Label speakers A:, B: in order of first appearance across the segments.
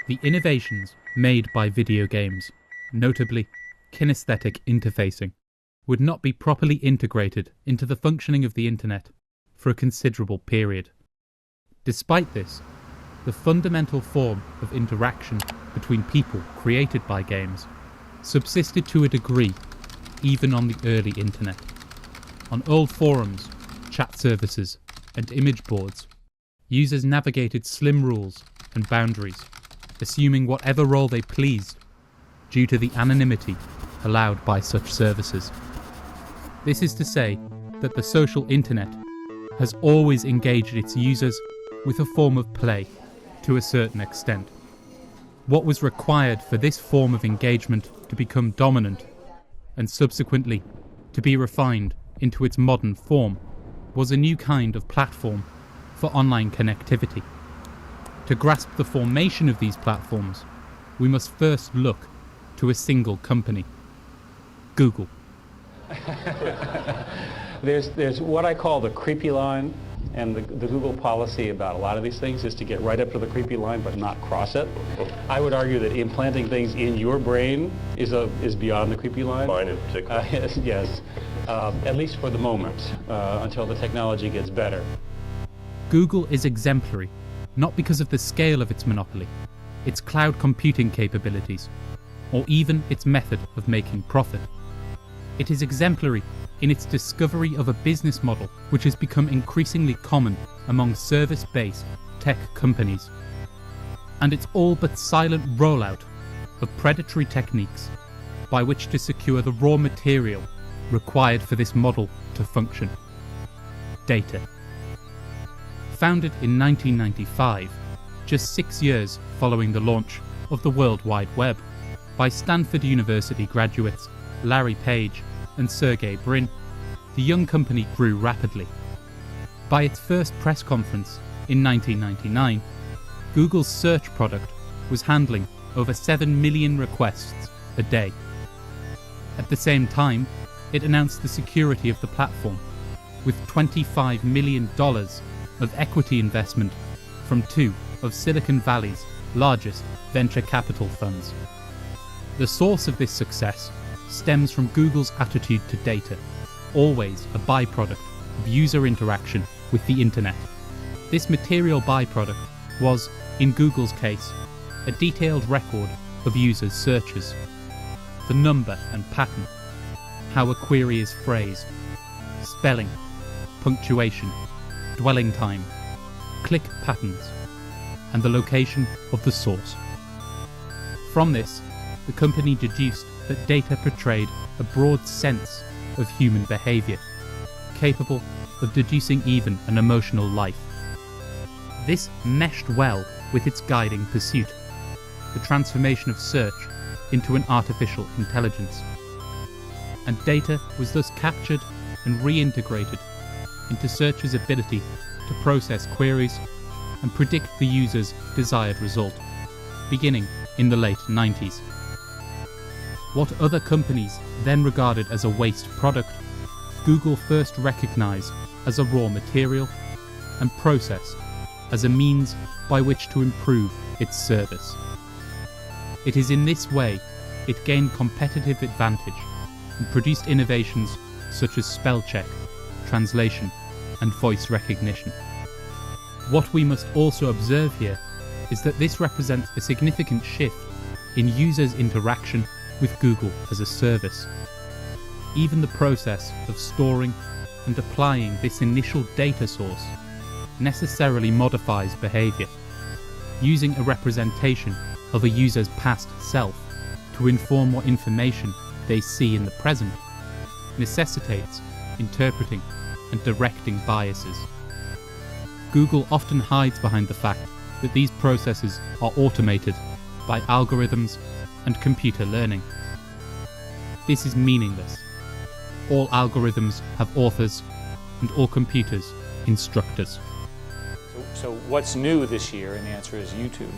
A: The innovations made by video games, notably kinesthetic interfacing, would not be properly integrated into the functioning of the internet for a considerable period. Despite this, the fundamental form of interaction between people created by games subsisted to a degree even on the early internet. On old forums, chat services, and image boards, users navigated slim rules and boundaries, assuming whatever role they pleased due to the anonymity allowed by such services. This is to say that the social internet has always engaged its users with a form of play to a certain extent. What was required for this form of engagement to become dominant and subsequently to be refined into its modern form was a new kind of platform for online connectivity. To grasp the formation of these platforms, we must first look to a single company, Google.
B: There's what I call the creepy line, and the Google policy about a lot of these things is to get right up to the creepy line but not cross it. I would argue that implanting things in your brain is beyond the creepy line.
C: Mine in particular.
B: Yes, at least for the moment, until the technology gets better.
A: Google is exemplary, not because of the scale of its monopoly, its cloud computing capabilities, or even its method of making profit. It is exemplary in its discovery of a business model which has become increasingly common among service-based tech companies, and its all but silent rollout of predatory techniques by which to secure the raw material required for this model to function: data. Founded in 1995, just 6 years following the launch of the World Wide Web, by Stanford University graduates Larry Page and Sergey Brin, the young company grew rapidly. By its first press conference in 1999, Google's search product was handling over 7 million requests a day. At the same time, it announced the security of the platform, with $25 million of equity investment from two of Silicon Valley's largest venture capital funds. The source of this success stems from Google's attitude to data, always a byproduct of user interaction with the internet. This material byproduct was, in Google's case, a detailed record of users' searches, the number and pattern, how a query is phrased, spelling, punctuation, dwelling time, click patterns, and the location of the source. From this, the company deduced that data portrayed a broad sense of human behaviour, capable of deducing even an emotional life. This meshed well with its guiding pursuit, the transformation of search into an artificial intelligence. And data was thus captured and reintegrated into search's ability to process queries and predict the user's desired result, beginning in the late 90s. What other companies then regarded as a waste product, Google first recognized as a raw material and processed as a means by which to improve its service. It is in this way it gained competitive advantage and produced innovations such as spell check, translation, and voice recognition. What we must also observe here is that this represents a significant shift in users' interaction with Google as a service. Even the process of storing and applying this initial data source necessarily modifies behaviour. Using a representation of a user's past self to inform what information they see in the present necessitates interpreting and directing biases. Google often hides behind the fact that these processes are automated by algorithms and computer learning. This is meaningless. All algorithms have authors, and all computers instructors.
D: So what's new this year? And the answer is YouTube.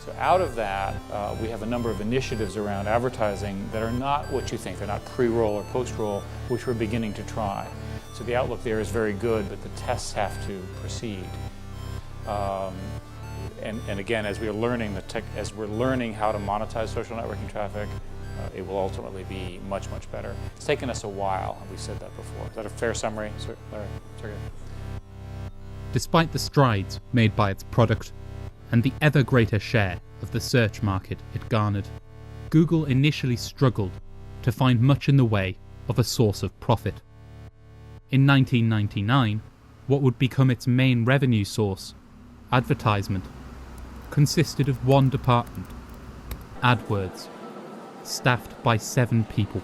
D: So out of that, we have a number of initiatives around advertising that are not what you think. They're not pre-roll or post-roll, which we're beginning to try. So the outlook there is very good, but the tests have to proceed. And again, as we're learning how to monetize social networking traffic, it will ultimately be much, much better. It's taken us a while, and we said that before. Is that a fair summary, Sir Larry? Sorry.
A: Despite the strides made by its product and the ever greater share of the search market it garnered, Google initially struggled to find much in the way of a source of profit. In 1999, what would become its main revenue source, advertisement, consisted of one department, AdWords, staffed by 7 people.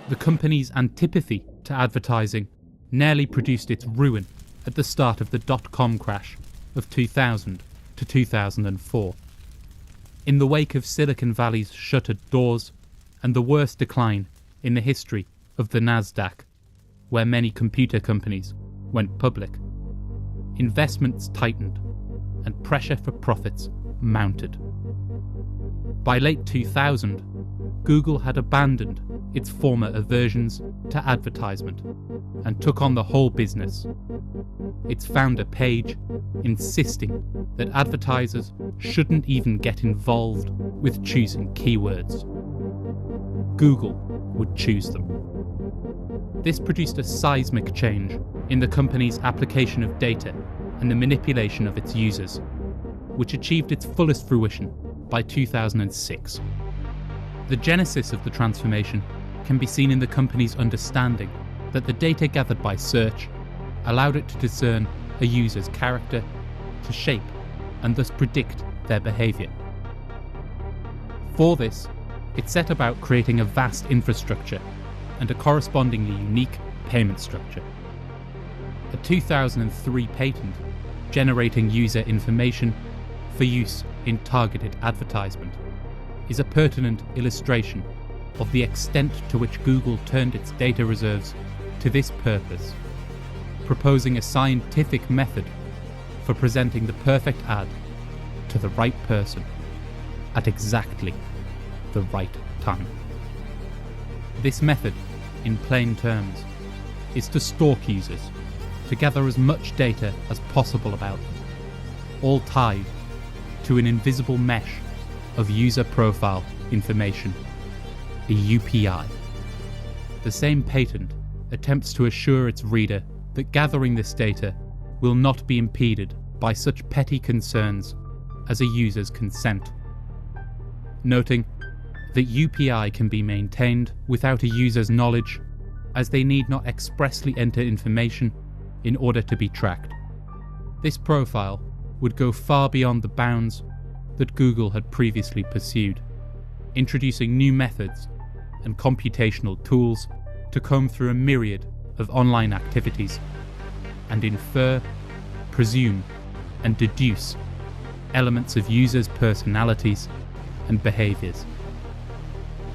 A: The company's antipathy to advertising nearly produced its ruin at the start of the dot-com crash of 2000 to 2004. In the wake of Silicon Valley's shuttered doors and the worst decline in the history of the Nasdaq, where many computer companies went public, investments tightened and pressure for profits mounted. By late 2000, Google had abandoned its former aversions to advertisement and took on the whole business, its founder Page insisting that advertisers shouldn't even get involved with choosing keywords. Google would choose them. This produced a seismic change in the company's application of data and the manipulation of its users, which achieved its fullest fruition by 2006. The genesis of the transformation can be seen in the company's understanding that the data gathered by search allowed it to discern a user's character, to shape and thus predict their behaviour. For this, it set about creating a vast infrastructure and a correspondingly unique payment structure. A 2003 patent generating user information for use in targeted advertisement is a pertinent illustration of the extent to which Google turned its data reserves to this purpose, proposing a scientific method for presenting the perfect ad to the right person at exactly the right time. This method, in plain terms, is to stalk users, to gather as much data as possible about them, all tied to an invisible mesh of user profile information, a UPI. The same patent attempts to assure its reader that gathering this data will not be impeded by such petty concerns as a user's consent, noting that UPI can be maintained without a user's knowledge, as they need not expressly enter information in order to be tracked. This profile would go far beyond the bounds that Google had previously pursued, introducing new methods and computational tools to comb through a myriad of online activities and infer, presume, and deduce elements of users' personalities and behaviours.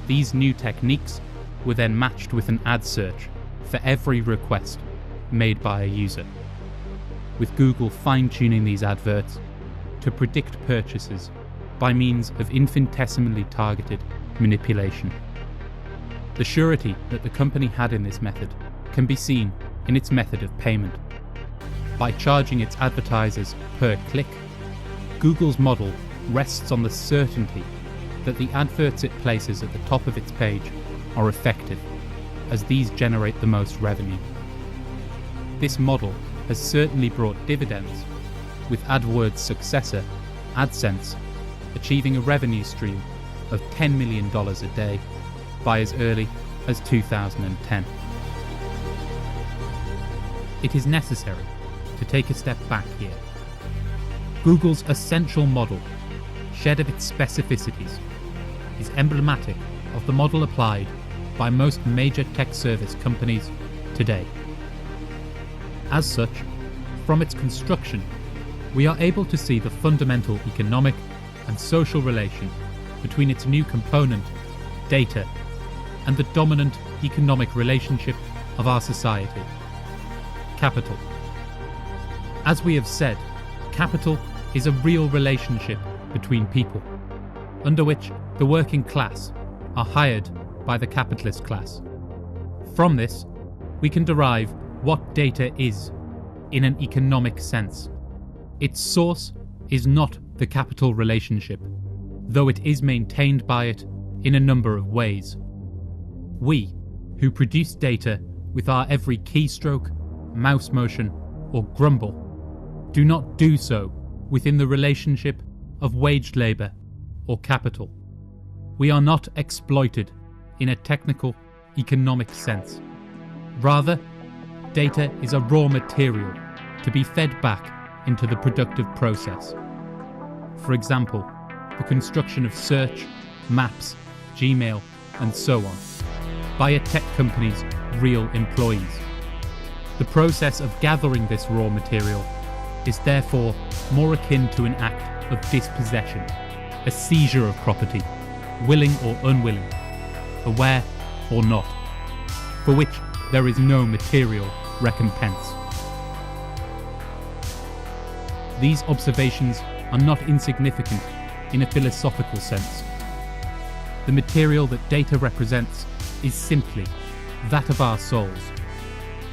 A: These new techniques were then matched with an ad search for every request made by a user, with Google fine-tuning these adverts to predict purchases by means of infinitesimally targeted manipulation. The surety that the company had in this method can be seen in its method of payment. By charging its advertisers per click, Google's model rests on the certainty that the adverts it places at the top of its page are effective, as these generate the most revenue. This model has certainly brought dividends, with AdWords' successor, AdSense, achieving a revenue stream of $10 million a day by as early as 2010. It is necessary to take a step back here. Google's essential model, shed of its specificities, is emblematic of the model applied by most major tech service companies today. As such, from its construction, we are able to see the fundamental economic and social relation between its new component, data, and the dominant economic relationship of our society, capital. As we have said, capital is a real relationship between people, under which the working class are hired by the capitalist class. From this, we can derive what data is in an economic sense. Its source is not the capital relationship, though it is maintained by it in a number of ways. We, who produce data with our every keystroke, mouse motion, or grumble, do not do so within the relationship of waged labour or capital. We are not exploited in a technical, economic sense. Rather, data is a raw material to be fed back into the productive process. For example, the construction of search, maps, Gmail, and so on, by a tech company's real employees. The process of gathering this raw material is therefore more akin to an act of dispossession, a seizure of property, willing or unwilling, aware or not, for which there is no material recompense. These observations are not insignificant in a philosophical sense. The material that data represents is simply that of our souls.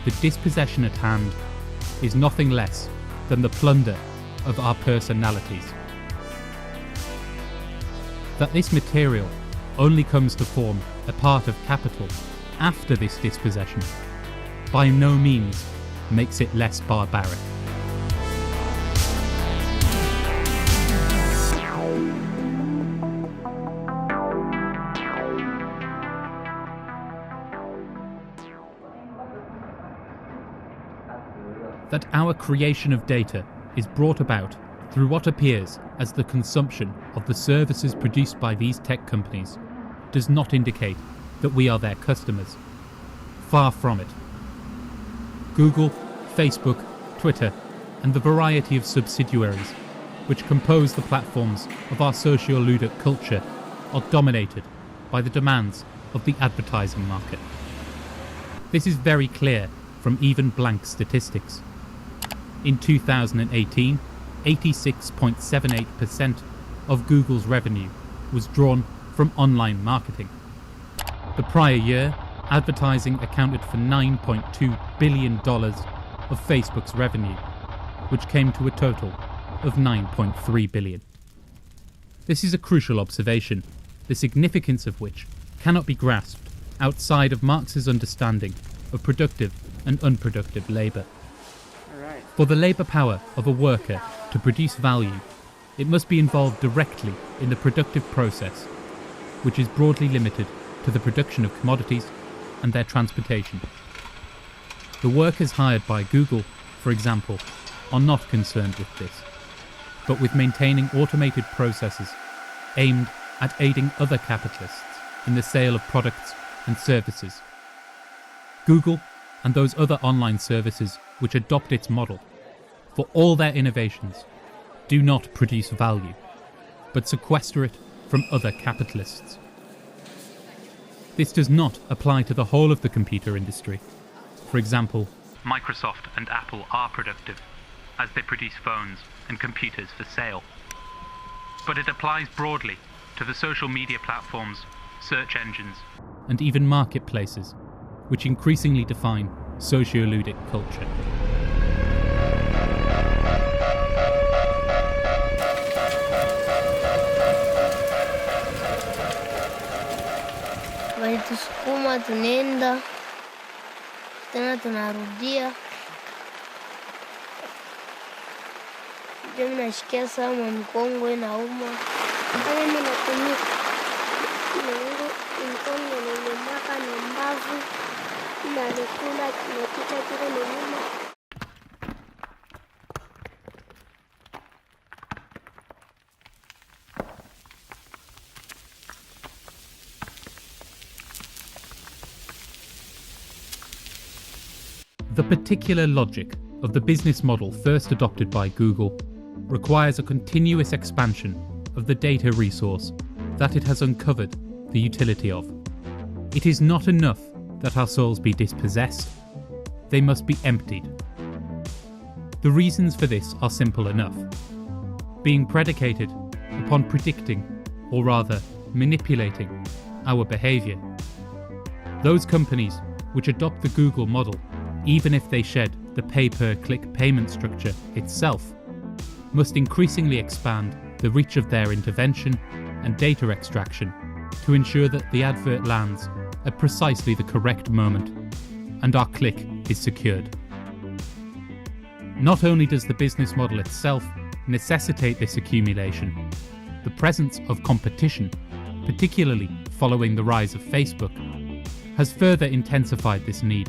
A: The dispossession at hand is nothing less than the plunder of our personalities. That this material only comes to form a part of capital after this dispossession by no means makes it less barbaric. That our creation of data is brought about through what appears as the consumption of the services produced by these tech companies does not indicate that we are their customers. Far from it. Google, Facebook, Twitter, and the variety of subsidiaries which compose the platforms of our socio-ludic culture are dominated by the demands of the advertising market. This is very clear from even blank statistics. In 2018, 86.78% of Google's revenue was drawn from online marketing. The prior year, advertising accounted for $9.2 billion of Facebook's revenue, which came to a total of $9.3 billion. This is a crucial observation, the significance of which cannot be grasped outside of Marx's understanding of productive and unproductive labour. For the labour power of a worker to produce value, it must be involved directly in the productive process, which is broadly limited to the production of commodities and their transportation. The workers hired by Google, for example, are not concerned with this, but with maintaining automated processes aimed at aiding other capitalists in the sale of products and services. Google and those other online services which adopt its model, for all their innovations, do not produce value, but sequester it from other capitalists. This does not apply to the whole of the computer industry. For example, Microsoft and Apple are productive, as they produce phones and computers for sale. But it applies broadly to the social media platforms, search engines, and even marketplaces, which increasingly define socio-ludic culture.
C: Walitusukuma, tunaenda tena tunarudia. Ndio mimi nashikia sana mkongo inauma. Mimi natumia mkongo nilimaka na mbavu na nikula kinapita kile nyuma.
A: The particular logic of the business model first adopted by Google requires a continuous expansion of the data resource that it has uncovered the utility of. It is not enough that our souls be dispossessed, they must be emptied. The reasons for this are simple enough. Being predicated upon predicting, or rather manipulating, our behaviour. Those companies which adopt the Google model, even if they shed the pay-per-click payment structure itself, must increasingly expand the reach of their intervention and data extraction to ensure that the advert lands at precisely the correct moment and our click is secured. Not only does the business model itself necessitate this accumulation, the presence of competition, particularly following the rise of Facebook, has further intensified this need.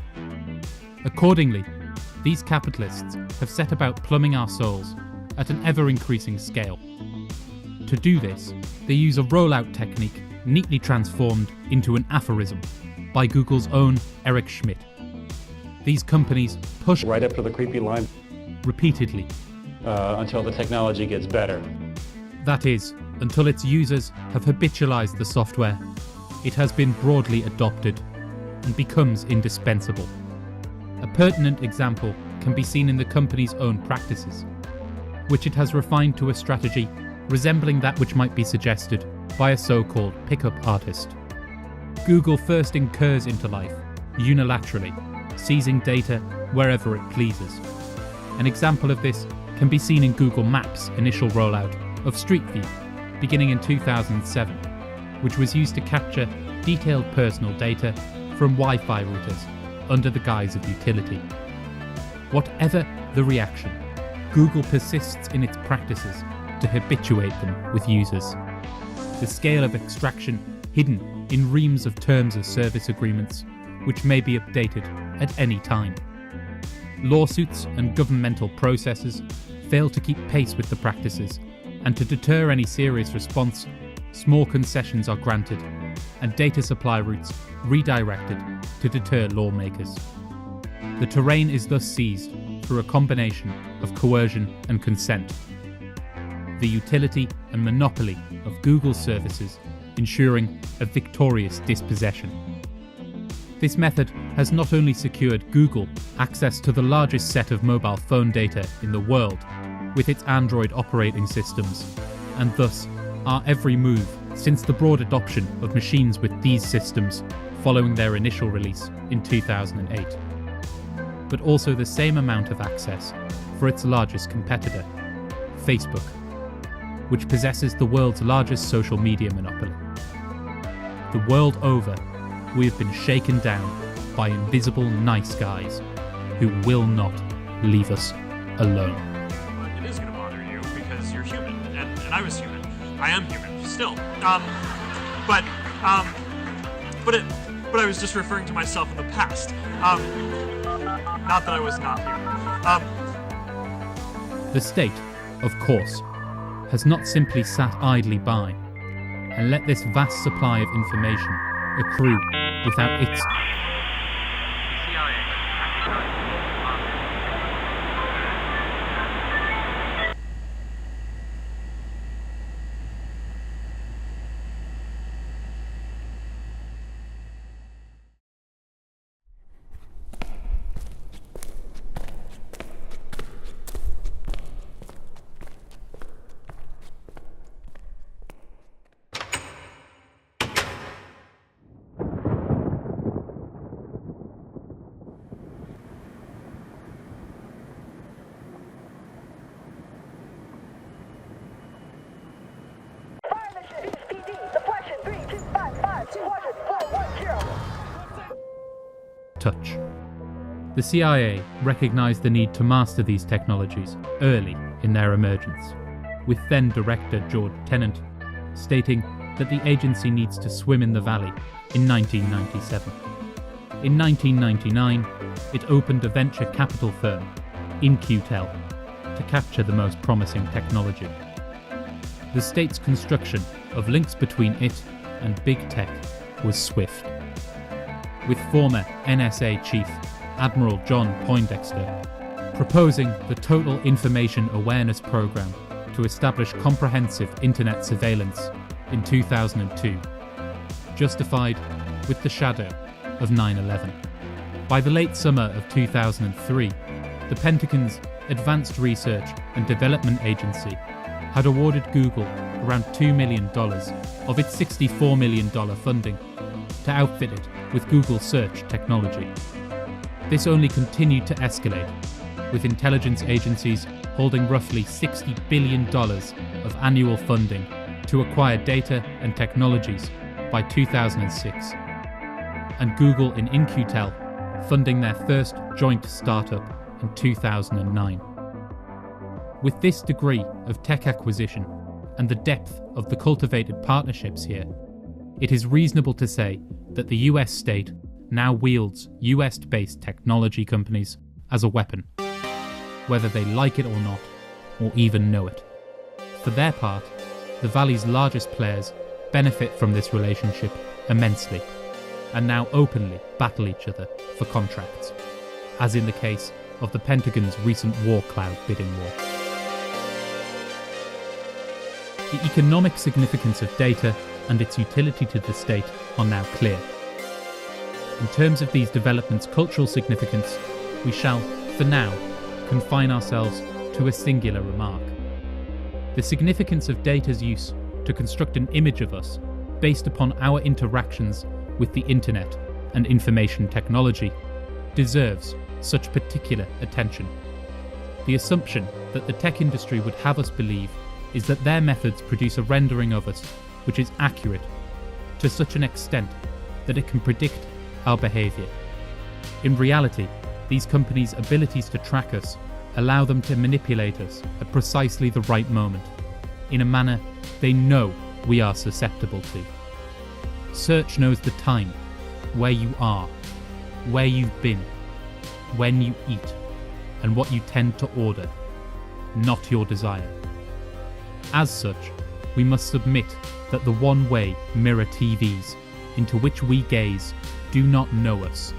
A: Accordingly, these capitalists have set about plumbing our souls at an ever-increasing scale. To do this, they use a rollout technique neatly transformed into an aphorism by Google's own Eric Schmidt. These companies push
B: Right up to the creepy line
A: repeatedly,
B: until the technology gets better.
A: that is, until its users have habitualized the software, it has been broadly adopted and becomes indispensable. A pertinent example can be seen in the company's own practices, which it has refined to a strategy resembling that which might be suggested by a so-called pickup artist. Google first incurs into life, unilaterally, seizing data wherever it pleases. An example of this can be seen in Google Maps' initial rollout of Street View, beginning in 2007, which was used to capture detailed personal data from Wi-Fi routers under the guise of utility. Whatever the reaction, Google persists in its practices to habituate them with users. The scale of extraction hidden in reams of terms of service agreements, which may be updated at any time. Lawsuits and governmental processes fail to keep pace with the practices, and to deter any serious response, small concessions are granted and data supply routes redirected to deter lawmakers. The terrain is thus seized through a combination of coercion and consent. The utility and monopoly of Google's services ensuring a victorious dispossession. This method has not only secured Google access to the largest set of mobile phone data in the world with its Android operating systems, and thus our every move since the broad adoption of machines with these systems following their initial release in 2008, but also the same amount of access for its largest competitor, Facebook, which possesses the world's largest social media monopoly. The world over, we have been shaken down by invisible nice guys who will not leave us alone.
E: It is going to bother you because you're human, and I was human. I am human still. But I was just referring to myself in the past. Not that I was not human.
A: The state, of course, has not simply sat idly by and let this vast supply of information accrue without its touch. The CIA recognized the need to master these technologies early in their emergence, with then Director George Tenet stating that the agency needs to swim in the valley in 1997. In 1999, it opened a venture capital firm, In-Q-Tel, to capture the most promising technology. The state's construction of links between it and big tech was swift, with former NSA Chief Admiral John Poindexter proposing the Total Information Awareness Program to establish comprehensive internet surveillance in 2002, justified with the shadow of 9/11. By the late summer of 2003, the Pentagon's Advanced Research and Development Agency had awarded Google around $2 million of its $64 million funding to outfit it with Google search technology. This only continued to escalate with intelligence agencies holding roughly $60 billion of annual funding to acquire data and technologies by 2006, and Google and In-Q-Tel funding their first joint startup in 2009. With this degree of tech acquisition and the depth of the cultivated partnerships here, it is reasonable to say that the US state now wields US-based technology companies as a weapon, whether they like it or not, or even know it. For their part, the Valley's largest players benefit from this relationship immensely, and now openly battle each other for contracts, as in the case of the Pentagon's recent war cloud bidding war. The economic significance of data and its utility to the state are now clear. In terms of these developments' cultural significance, we shall, for now, confine ourselves to a singular remark. The significance of data's use to construct an image of us based upon our interactions with the internet and information technology deserves such particular attention. The assumption that the tech industry would have us believe is that their methods produce a rendering of us which is accurate to such an extent that it can predict our behaviour. In reality, these companies' abilities to track us allow them to manipulate us at precisely the right moment, in a manner they know we are susceptible to. Search knows the time, where you are, where you've been, when you eat, and what you tend to order, not your desire. As such, we must submit that the one-way mirror TVs into which we gaze do not know us.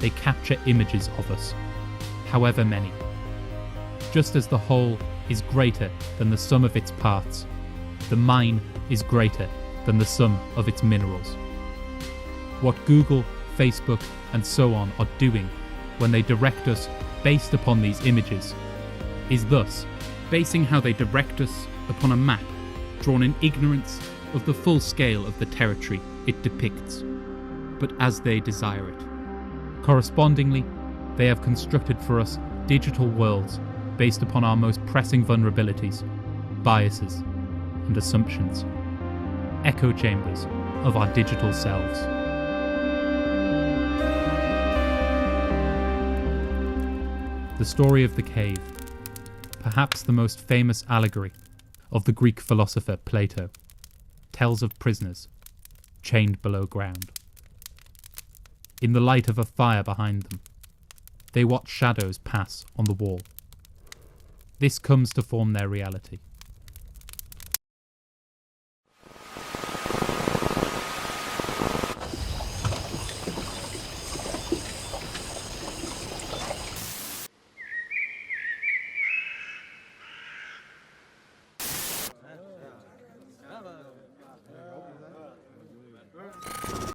A: They capture images of us, however many. Just as the whole is greater than the sum of its parts, the mine is greater than the sum of its minerals. What Google, Facebook, and so on are doing when they direct us based upon these images is thus basing how they direct us upon a map drawn in ignorance of the full scale of the territory it depicts, but as they desire it. Correspondingly, they have constructed for us digital worlds based upon our most pressing vulnerabilities, biases, and assumptions, echo chambers of our digital selves. The story of the cave, perhaps the most famous allegory of the Greek philosopher Plato, tells of prisoners chained below ground. In the light of a fire behind them, they watch shadows pass on the wall. This comes to form their reality.